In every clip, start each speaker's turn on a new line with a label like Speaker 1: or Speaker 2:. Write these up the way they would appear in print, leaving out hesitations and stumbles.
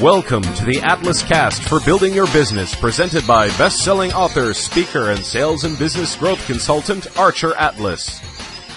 Speaker 1: Welcome to the Atlas Cast for Building Your Business, presented by best-selling author, speaker, and sales and business growth consultant, Archer Atlas.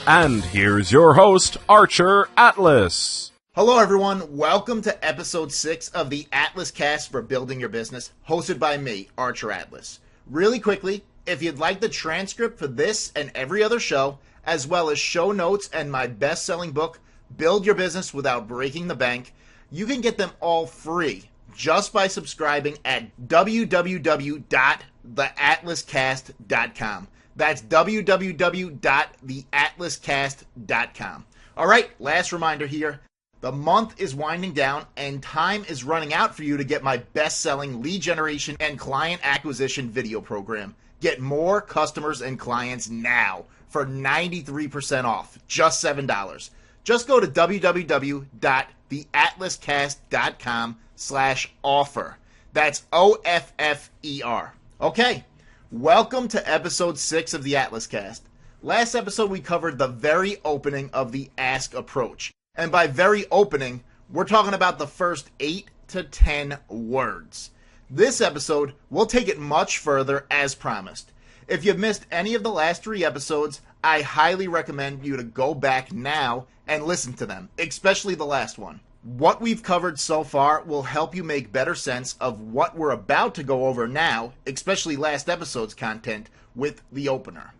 Speaker 1: And here's your host, Archer Atlas.
Speaker 2: Hello everyone, welcome to episode 6 of the Atlas Cast for Building Your Business, hosted by me, Archer Atlas. Really quickly, if you'd like the transcript for this and every other show, as well as show notes and my best-selling book, Build Your Business Without Breaking the Bank, you can get them all free just by subscribing at www.theatlascast.com. That's www.theatlascast.com. All right, last reminder here. The month is winding down and time is running out for you to get my best-selling lead generation and client acquisition video program. Get more customers and clients now for 93% off, just $7. Just go to www.theatlascast.com/offer. That's OFFER. Okay, welcome to episode 6 of the Atlas Cast. Last episode we covered the very opening of the Ask approach. And by very opening, we're talking about the first 8 to 10 words. This episode, we'll take it much further as promised. If you've missed any of the last 3 episodes, I highly recommend you to go back now and listen to them, especially the last one. What we've covered so far will help you make better sense of what we're about to go over now, especially last episode's content, with the opener.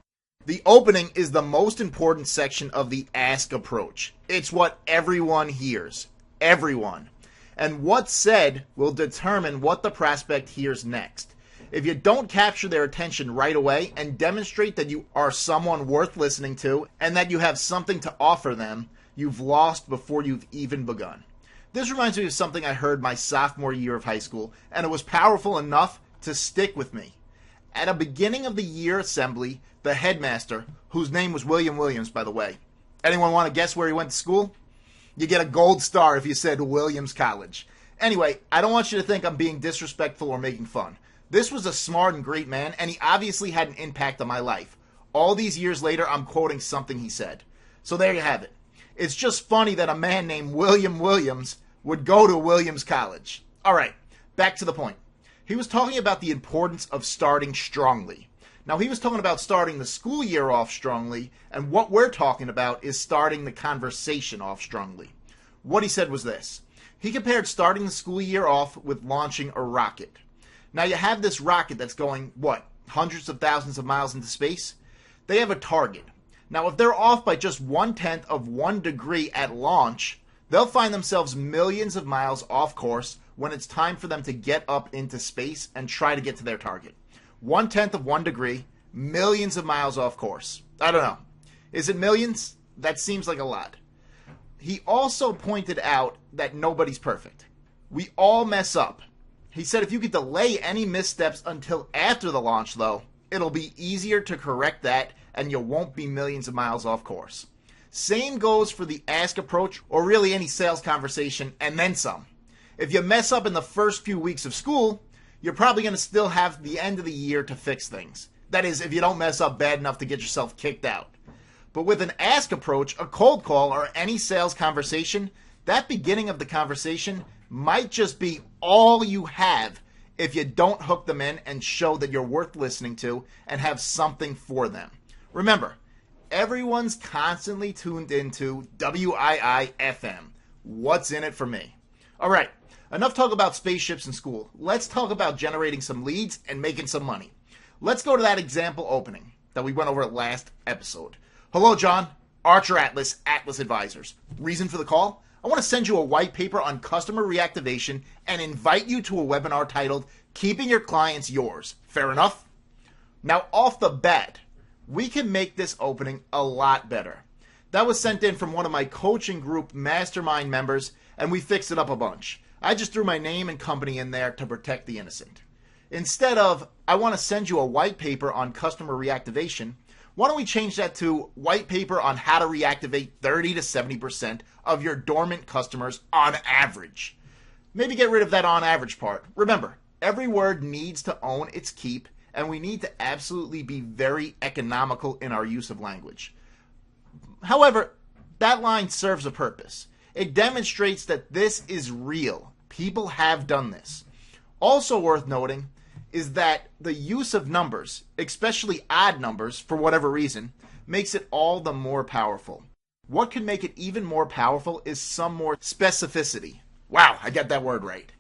Speaker 2: The opening is the most important section of the Ask approach. It's what everyone hears. Everyone. And what's said will determine what the prospect hears next. If you don't capture their attention right away and demonstrate that you are someone worth listening to and that you have something to offer them, you've lost before you've even begun. This reminds me of something I heard my sophomore year of high school, and it was powerful enough to stick with me. At a beginning of the year assembly, the headmaster, whose name was William Williams, by the way. Anyone want to guess where he went to school? You get a gold star if you said Williams College. Anyway, I don't want you to think I'm being disrespectful or making fun. This was a smart and great man, and he obviously had an impact on my life. All these years later, I'm quoting something he said. So there you have it. It's just funny that a man named William Williams would go to Williams College. All right, back to the point. He was talking about the importance of starting strongly. Now, he was talking about starting the school year off strongly, and what we're talking about is starting the conversation off strongly. What he said was this. He compared starting the school year off with launching a rocket. Now, you have this rocket that's going, hundreds of thousands of miles into space? They have a target. Now, if they're off by just 1/10 of 1 degree at launch, they'll find themselves millions of miles off course when it's time for them to get up into space and try to get to their target. 1/10 of 1 degree, millions of miles off course. I don't know. Is it millions? That seems like a lot. He also pointed out that nobody's perfect. We all mess up. He said if you could delay any missteps until after the launch, though, it'll be easier to correct that and you won't be millions of miles off course. Same goes for the Ask approach or really any sales conversation and then some. If you mess up in the first few weeks of school, you're probably going to still have the end of the year to fix things. That is, if you don't mess up bad enough to get yourself kicked out. But with an Ask approach, a cold call, or any sales conversation, that beginning of the conversation might just be all you have if you don't hook them in and show that you're worth listening to and have something for them. Remember, everyone's constantly tuned into WII-FM. What's in it for me? All right, enough talk about spaceships in school. Let's talk about generating some leads and making some money. Let's go to that example opening that we went over last episode. Hello, John. Archer Atlas, Atlas Advisors. Reason for the call? I want to send you a white paper on customer reactivation and invite you to a webinar titled Keeping Your Clients Yours. Fair enough? Now, off the bat, we can make this opening a lot better. That was sent in from one of my coaching group mastermind members, and we fixed it up a bunch. I just threw my name and company in there to protect the innocent. Instead of, I want to send you a white paper on customer reactivation, why don't we change that to white paper on how to reactivate 30 to 70% of your dormant customers on average. Maybe get rid of that on average part. Remember, every word needs to own its keep, and we need to absolutely be very economical in our use of language. However, that line serves a purpose. It demonstrates that this is real. People have done this. Also worth noting is that the use of numbers, especially odd numbers for whatever reason, makes it all the more powerful. What can make it even more powerful is some more specificity. Wow, I got that word right.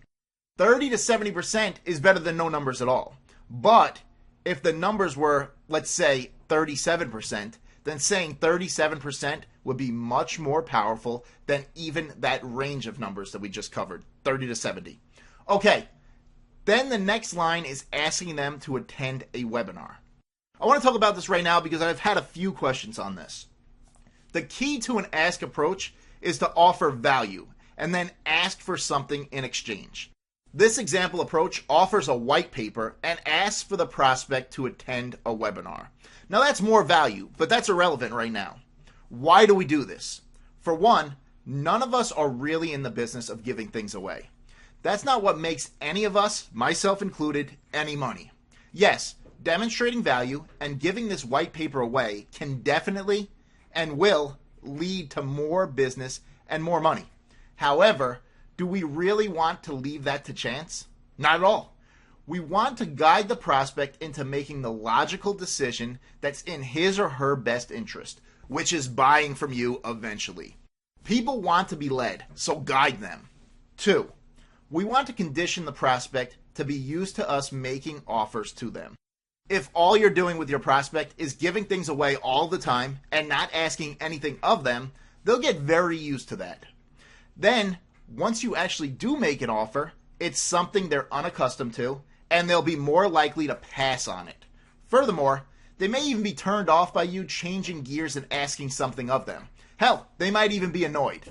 Speaker 2: 30 to 70% is better than no numbers at all. But if the numbers were, let's say, 37%, then saying 37% would be much more powerful than even that range of numbers that we just covered, 30 to 70. Okay, then the next line is asking them to attend a webinar. I want to talk about this right now because I've had a few questions on this. The key to an ask approach is to offer value and then ask for something in exchange. This example approach offers a white paper and asks for the prospect to attend a webinar. Now that's more value, but that's irrelevant right now. Why do we do this? For one, none of us are really in the business of giving things away. That's not what makes any of us, myself included, any money. Yes, demonstrating value and giving this white paper away can definitely and will lead to more business and more money. However, do we really want to leave that to chance? Not at all. We want to guide the prospect into making the logical decision that's in his or her best interest, which is buying from you eventually. People want to be led, so guide them. 2, we want to condition the prospect to be used to us making offers to them. If all you're doing with your prospect is giving things away all the time and not asking anything of them, they'll get very used to that. Then, once you actually do make an offer, it's something they're unaccustomed to, and they'll be more likely to pass on it. Furthermore, they may even be turned off by you changing gears and asking something of them. Hell, they might even be annoyed.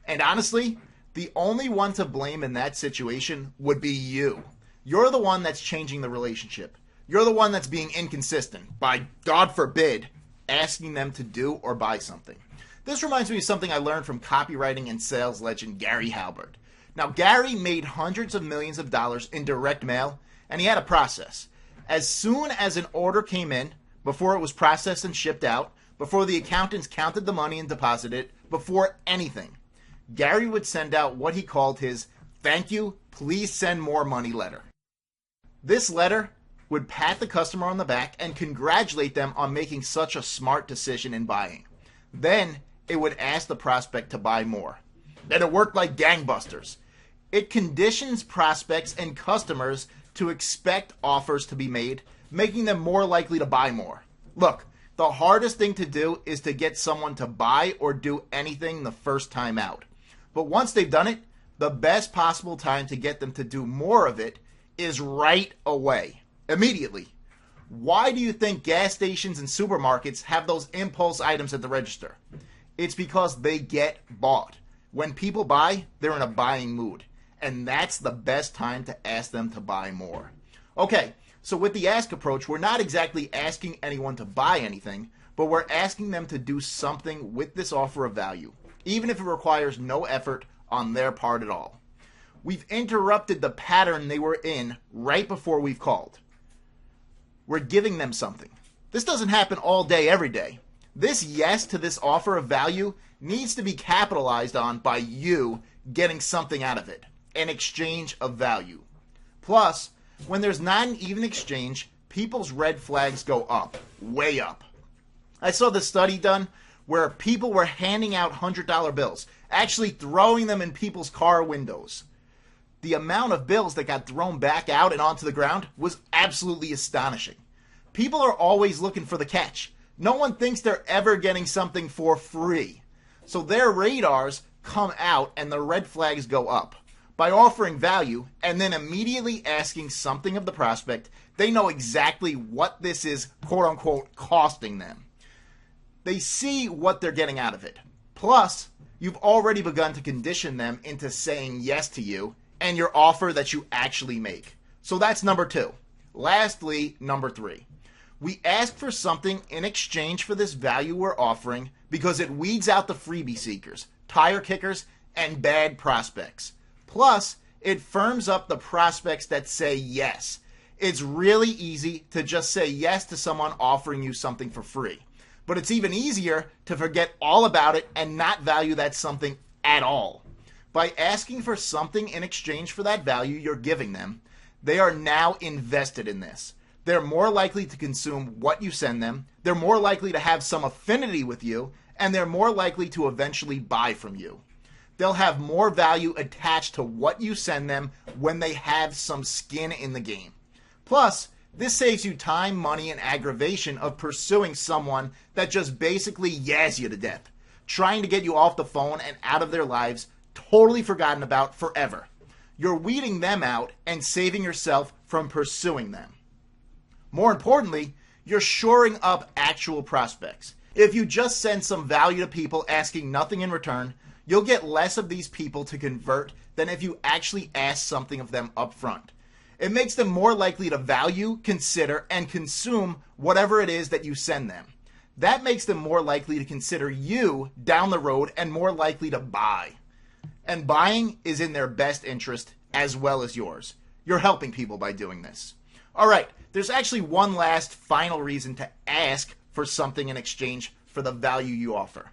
Speaker 2: And honestly, the only one to blame in that situation would be you. You're the one that's changing the relationship. You're the one that's being inconsistent by, God forbid, asking them to do or buy something. This reminds me of something I learned from copywriting and sales legend Gary Halbert. Now, Gary made hundreds of millions of dollars in direct mail, and he had a process. As soon as an order came in, before it was processed and shipped out, before the accountants counted the money and deposited it, before anything, Gary would send out what he called his "Thank you, please send more money" letter. This letter would pat the customer on the back and congratulate them on making such a smart decision in buying. Then it would ask the prospect to buy more. And it worked like gangbusters. It conditions prospects and customers to expect offers to be made, making them more likely to buy more. Look, the hardest thing to do is to get someone to buy or do anything the first time out. But once they've done it, the best possible time to get them to do more of it is right away, immediately. Why do you think gas stations and supermarkets have those impulse items at the register? It's because they get bought. When people buy, they're in a buying mood. And that's the best time to ask them to buy more. Okay, so with the ask approach, we're not exactly asking anyone to buy anything, but we're asking them to do something with this offer of value, even if it requires no effort on their part at all. We've interrupted the pattern they were in right before we've called. We're giving them something. This doesn't happen all day, every day. This yes to this offer of value needs to be capitalized on by you getting something out of it, an exchange of value. Plus, when there's not an even exchange, people's red flags go up, way up. I saw this study done where people were handing out $100 bills, actually throwing them in people's car windows. The amount of bills that got thrown back out and onto the ground was absolutely astonishing. People are always looking for the catch. No one thinks they're ever getting something for free. So their radars come out and the red flags go up. By offering value and then immediately asking something of the prospect, they know exactly what this is, quote unquote, costing them. They see what they're getting out of it. Plus, you've already begun to condition them into saying yes to you and your offer that you actually make. So that's number 2. Lastly, number 3. We ask for something in exchange for this value we're offering because it weeds out the freebie seekers, tire kickers, and bad prospects. Plus, it firms up the prospects that say yes. It's really easy to just say yes to someone offering you something for free. But it's even easier to forget all about it and not value that something at all. By asking for something in exchange for that value you're giving them, they are now invested in this. They're more likely to consume what you send them, they're more likely to have some affinity with you, and they're more likely to eventually buy from you. They'll have more value attached to what you send them when they have some skin in the game. Plus, this saves you time, money, and aggravation of pursuing someone that just basically yas you to death, trying to get you off the phone and out of their lives, totally forgotten about forever. You're weeding them out and saving yourself from pursuing them. More importantly, you're shoring up actual prospects. If you just send some value to people asking nothing in return, you'll get less of these people to convert than if you actually ask something of them up front. It makes them more likely to value, consider, and consume whatever it is that you send them. That makes them more likely to consider you down the road and more likely to buy. And buying is in their best interest as well as yours. You're helping people by doing this. All right, there's actually one last final reason to ask for something in exchange for the value you offer.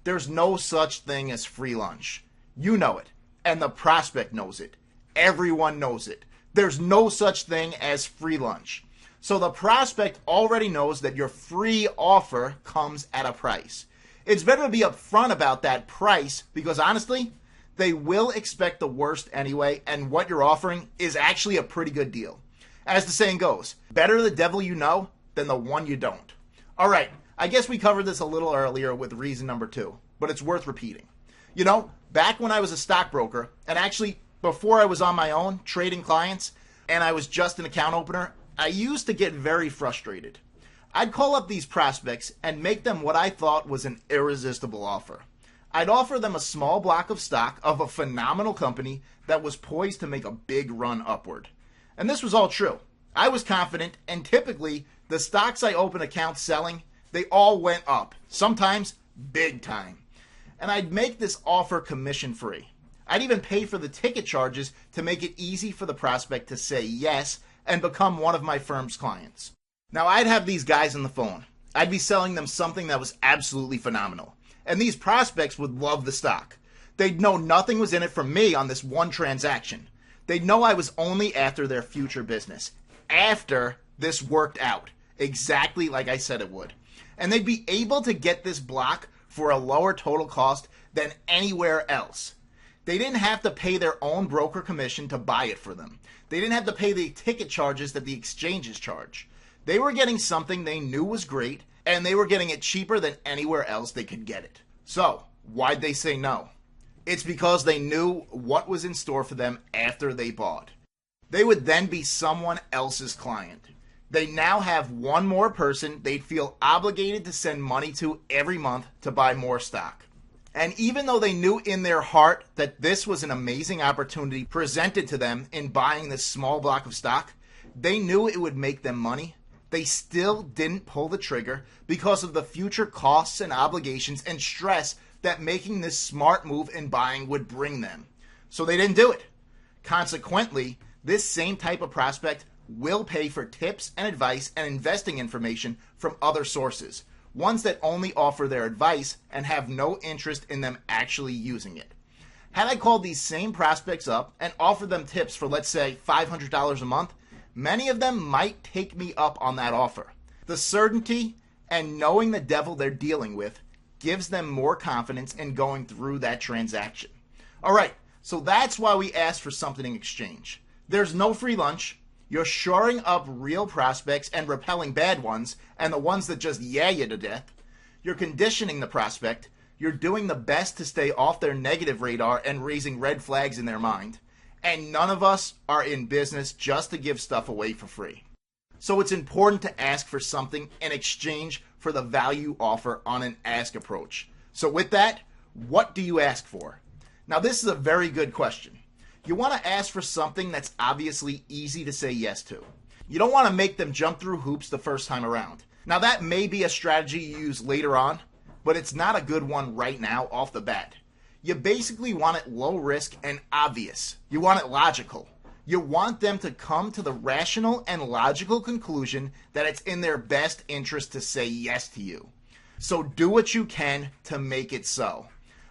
Speaker 2: There's no such thing as free lunch. You know it, and the prospect knows it. Everyone knows it. There's no such thing as free lunch. So the prospect already knows that your free offer comes at a price. It's better to be upfront about that price because honestly, they will expect the worst anyway, and what you're offering is actually a pretty good deal. As the saying goes, better the devil you know than the one you don't. All right, I guess we covered this a little earlier with reason number 2, but it's worth repeating. You know, back when I was a stockbroker, and actually before I was on my own trading clients, and I was just an account opener, I used to get very frustrated. I'd call up these prospects and make them what I thought was an irresistible offer. I'd offer them a small block of stock of a phenomenal company that was poised to make a big run upward. And this was all true. I was confident, and typically, the stocks I opened accounts selling, they all went up, sometimes big time. And I'd make this offer commission free. I'd even pay for the ticket charges to make it easy for the prospect to say yes and become one of my firm's clients. Now, I'd have these guys on the phone. I'd be selling them something that was absolutely phenomenal. And these prospects would love the stock. They'd know nothing was in it for me on this one transaction. They'd know I was only after their future business, after this worked out, exactly like I said it would. And they'd be able to get this block for a lower total cost than anywhere else. They didn't have to pay their own broker commission to buy it for them. They didn't have to pay the ticket charges that the exchanges charge. They were getting something they knew was great, and they were getting it cheaper than anywhere else they could get it. So, why'd they say no? It's because they knew what was in store for them after they bought. They would then be someone else's client. They now have one more person they'd feel obligated to send money to every month to buy more stock. And even though they knew in their heart that this was an amazing opportunity presented to them in buying this small block of stock, they knew it would make them money. They still didn't pull the trigger because of the future costs and obligations and stress that making this smart move in buying would bring them. So they didn't do it. Consequently, this same type of prospect will pay for tips and advice and investing information from other sources, ones that only offer their advice and have no interest in them actually using it. Had I called these same prospects up and offered them tips for, let's say, $500 a month, many of them might take me up on that offer. The certainty and knowing the devil they're dealing with gives them more confidence in going through that transaction. All right, so that's why we ask for something in exchange. There's no free lunch. You're shoring up real prospects and repelling bad ones and the ones that just yah you to death. You're conditioning the prospect. You're doing the best to stay off their negative radar and raising red flags in their mind. And none of us are in business just to give stuff away for free. So it's important to ask for something in exchange for the value offer on an ask approach. So with that, what do you ask for? Now this is a very good question. You want to ask for something that's obviously easy to say yes to. You don't want to make them jump through hoops the first time around. Now that may be a strategy you use later on, but it's not a good one right now off the bat. You basically want it low risk and obvious. You want it logical. You want them to come to the rational and logical conclusion that it's in their best interest to say yes to you. So do what you can to make it so.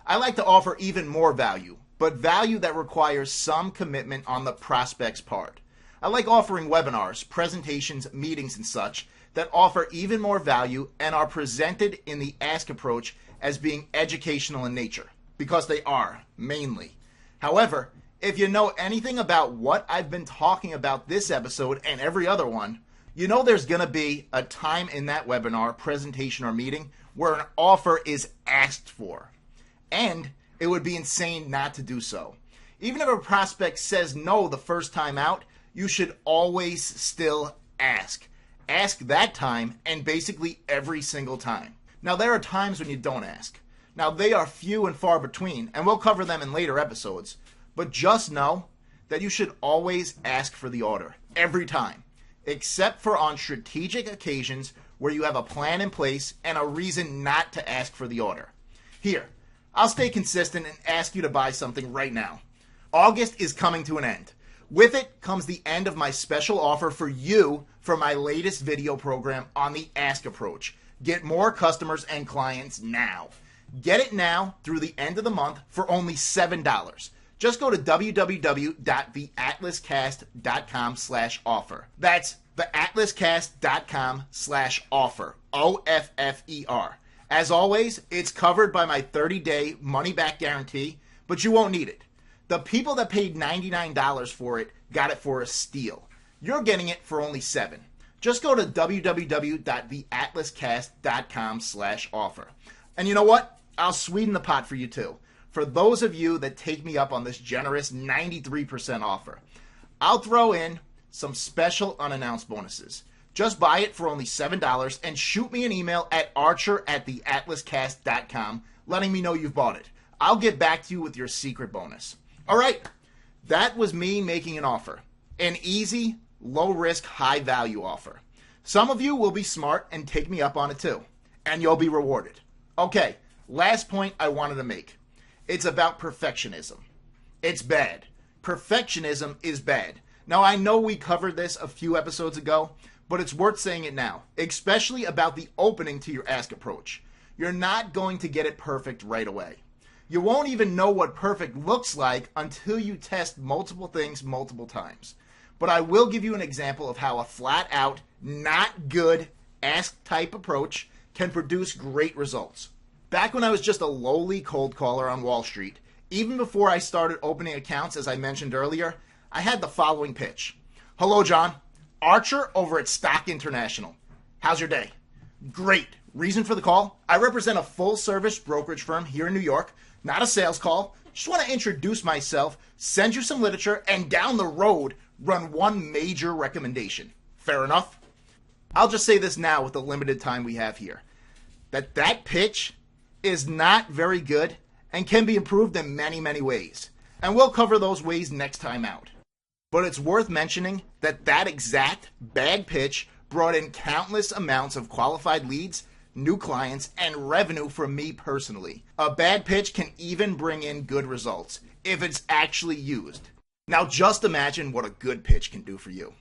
Speaker 2: I like to offer even more value, but value that requires some commitment on the prospect's part. I like offering webinars, presentations, meetings, and such that offer even more value and are presented in the Ask approach as being educational in nature, because they are, mainly. However, if you know anything about what I've been talking about this episode and every other one, you know there's going to be a time in that webinar, presentation, or meeting where an offer is asked for. And it would be insane not to do so. Even if a prospect says no the first time out, you should always still ask. Ask that time and basically every single time. Now, there are times when you don't ask. Now, they are few and far between, and we'll cover them in later episodes. But just know that you should always ask for the order, every time, except for on strategic occasions where you have a plan in place and a reason not to ask for the order. Here, I'll stay consistent and ask you to buy something right now. August is coming to an end. With it comes the end of my special offer for you for my latest video program on the Ask approach. Get more customers and clients now. Get it now through the end of the month for only $7. Just go to www.theatlascast.com/offer. That's theatlascast.com/offer. OFFER. As always, it's covered by my 30-day money-back guarantee, but you won't need it. The people that paid $99 for it got it for a steal. You're getting it for only $7. Just go to www.theatlascast.com/offer. And you know what? I'll sweeten the pot for you too. For those of you that take me up on this generous 93% offer, I'll throw in some special unannounced bonuses. Just buy it for only $7 and shoot me an email at archer@theatlascast.com letting me know you've bought it. I'll get back to you with your secret bonus. All right, that was me making an offer. An easy, low-risk, high-value offer. Some of you will be smart and take me up on it too, and you'll be rewarded. Okay, last point I wanted to make. It's about perfectionism. It's bad. Perfectionism is bad. Now, I know we covered this a few episodes ago, but it's worth saying it now, especially about the opening to your Ask approach. You're not going to get it perfect right away. You won't even know what perfect looks like until you test multiple things multiple times. But I will give you an example of how a flat-out, not good Ask-type approach can produce great results. Back when I was just a lowly cold caller on Wall Street, even before I started opening accounts, as I mentioned earlier, I had the following pitch. Hello, John. Archer over at Stock International. How's your day? Great. Reason for the call? I represent a full-service brokerage firm here in New York. Not a sales call. Just want to introduce myself, send you some literature, and down the road, run one major recommendation. Fair enough? I'll just say this now with the limited time we have here. That pitch is not very good and can be improved in many, many ways. And we'll cover those ways next time out. But it's worth mentioning that exact bad pitch brought in countless amounts of qualified leads, new clients, and revenue for me personally. A bad pitch can even bring in good results if it's actually used. Now just imagine what a good pitch can do for you.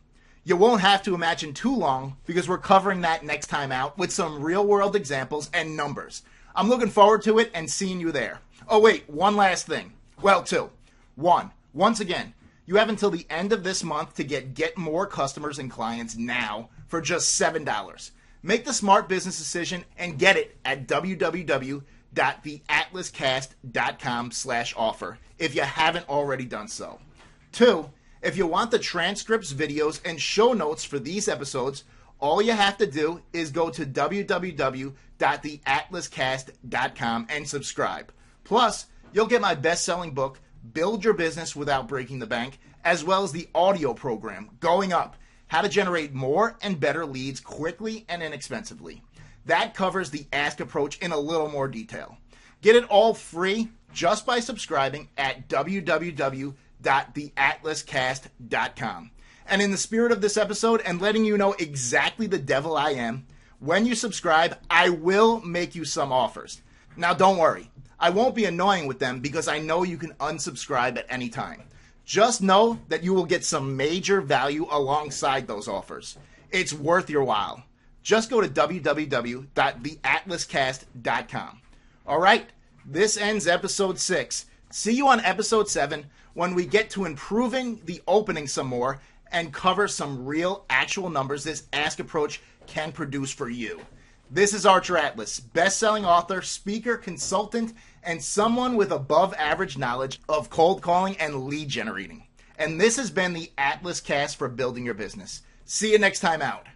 Speaker 2: You won't have to imagine too long because we're covering that next time out with some real-world examples and numbers. I'm looking forward to it and seeing you there. Oh wait, one last thing. Well, two. One, once again, you have until the end of this month to get more customers and clients now for just $7. Make the smart business decision and get it at www.theatlascast.com/offer if you haven't already done so. Two, if you want the transcripts, videos, and show notes for these episodes, all you have to do is go to www.theatlascast.com and subscribe. Plus, you'll get my best-selling book, Build Your Business Without Breaking the Bank, as well as the audio program, Going Up, How to Generate More and Better Leads Quickly and Inexpensively. That covers the Ask approach in a little more detail. Get it all free just by subscribing at www.theatlascast.com. And in the spirit of this episode and letting you know exactly the devil I am, when you subscribe, I will make you some offers. Now don't worry, I won't be annoying with them because I know you can unsubscribe at any time. Just know that you will get some major value alongside those offers. It's worth your while. Just go to www.theatlascast.com. All right, this ends episode 6. See you on episode 7 when we get to improving the opening some more and cover some real, actual numbers this Ask approach can produce for you. This is Archer Atlas, best-selling author, speaker, consultant, and someone with above-average knowledge of cold calling and lead generating. And this has been the Atlas Cast for building your business. See you next time out.